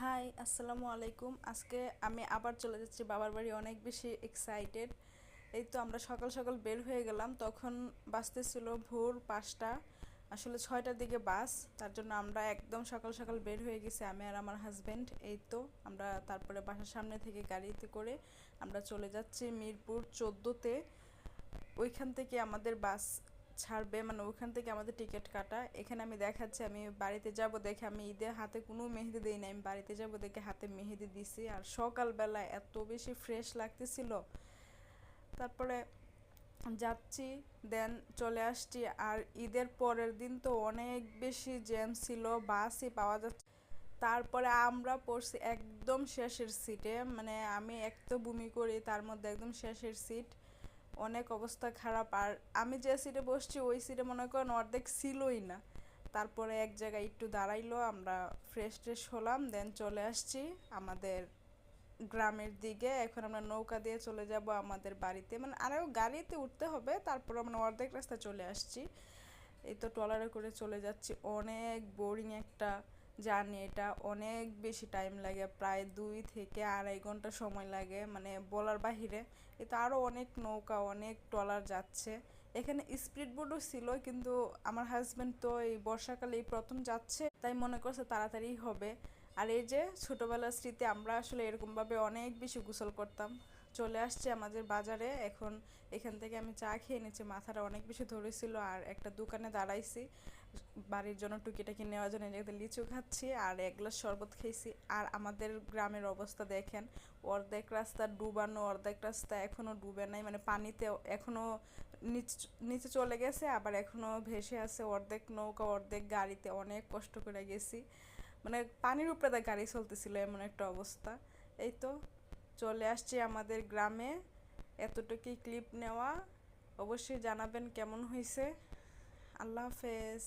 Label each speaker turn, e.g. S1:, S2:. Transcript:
S1: High, আসসালামু আলাইকুম। আজকে আমি আবার চলে যাচ্ছি বাবার বাড়ি, অনেক বেশি এক্সাইটেড। এই তো আমরা সকাল সকাল বের হয়ে গেলাম, তখন বাসতেছিল ভোর 5টা, আসলে 6টার দিকে বাস। তার জন্য আমরা একদম সকাল সকাল বের হয়ে গেছি, আমি আর আমার হাজব্যান্ড। এই তো আমরা তারপরে বাসার সামনে থেকে গাড়িতে করে আমরা চলে যাচ্ছি মিরপুর 14-তে। ওইখান থেকে আমাদের বাস ছাড়বে, মানে ওইখান থেকে আমাদের টিকিট কাটা। এখানে আমি দেখাচ্ছি আমি বাড়িতে যাব দেখে আমি ঈদের হাতে কোনো মেহেদি দিই না, আমি বাড়িতে যাব দেখে হাতে মেহেদি দিছি। আর সকালবেলা এত বেশি ফ্রেশ লাগতেছিল। তারপরে যাচ্ছি, দেন চলে আসছি। আর ঈদের পরের দিন তো অনেক বেশি জ্যাম ছিল, বাসই পাওয়া যাচ্ছে। তারপরে আমরা পড়ছি একদম শেষের সিটে, মানে আমি এক তো বমি করি, তার মধ্যে একদম শেষের সিট। অনেক অবস্থা খারাপ। আর আমি যে সিটে বসছি ওই সিটে মনে করেন অর্ধেক ছিলই না। তারপরে এক জায়গায় একটু দাঁড়াইলো, আমরা ফ্রেশ ট্রেশ হলাম, দেন চলে আসছি আমাদের গ্রামের দিকে। এখন আমরা নৌকা দিয়ে চলে যাব আমাদের বাড়িতে, মানে আরও গাড়িতে উঠতে হবে, তারপর আমরা অর্ধেক রাস্তা চলে আসছি। এই তো ট্রলারে করে চলে যাচ্ছি, অনেক বোরিং একটা জার্নি এটা, অনেক বেশি টাইম লাগে, প্রায় 2 থেকে আড়াই ঘন্টা সময় লাগে, মানে বলার বাহিরে। এটা আরও অনেক নৌকা, অনেক ট্রলার যাচ্ছে। এখানে স্পিড বোটও ছিল, কিন্তু আমার হাজব্যান্ড তো এই বর্ষাকালে এই প্রথম যাচ্ছে, তাই মনে করছে তাড়াতাড়ি হবে। আর এই যে ছোটবেলার স্মৃতি, আমরা আসলে এরকমভাবে অনেক বেশি গোসল করতাম। চলে আসছে আমাদের বাজারে এখন। এখান থেকে আমি চা খেয়ে নিচ্ছি, মাথাটা অনেক বেশি ধরেছিল। আর একটা দোকানে দাঁড়াইছি বাড়ির জন্য টুকিটাকি নেওয়ার জন্য, এটাতে লিচু খাচ্ছি আর এক গ্লাস শরবত খেয়েছি। আর আমাদের গ্রামের অবস্থা দেখেন, অর্ধেক রাস্তা ডুবানো, অর্ধেক রাস্তা এখনও ডুবে নাই, মানে পানিতে এখনও নিচে চলে গেছে, আবার এখনও ভেসে আছে। অর্ধেক নৌকা অর্ধেক গাড়িতে, অনেক কষ্ট করে গেছি, মানে পানির উপরে গাড়ি চলতেছিল, এমন একটা অবস্থা। এই তো চলে আসছি আমাদের গ্রামে। এতটুকুই ক্লিপ নেওয়া, অবশ্যই জানাবেন কেমন হয়েছে। আল্লাহ হাফেজ।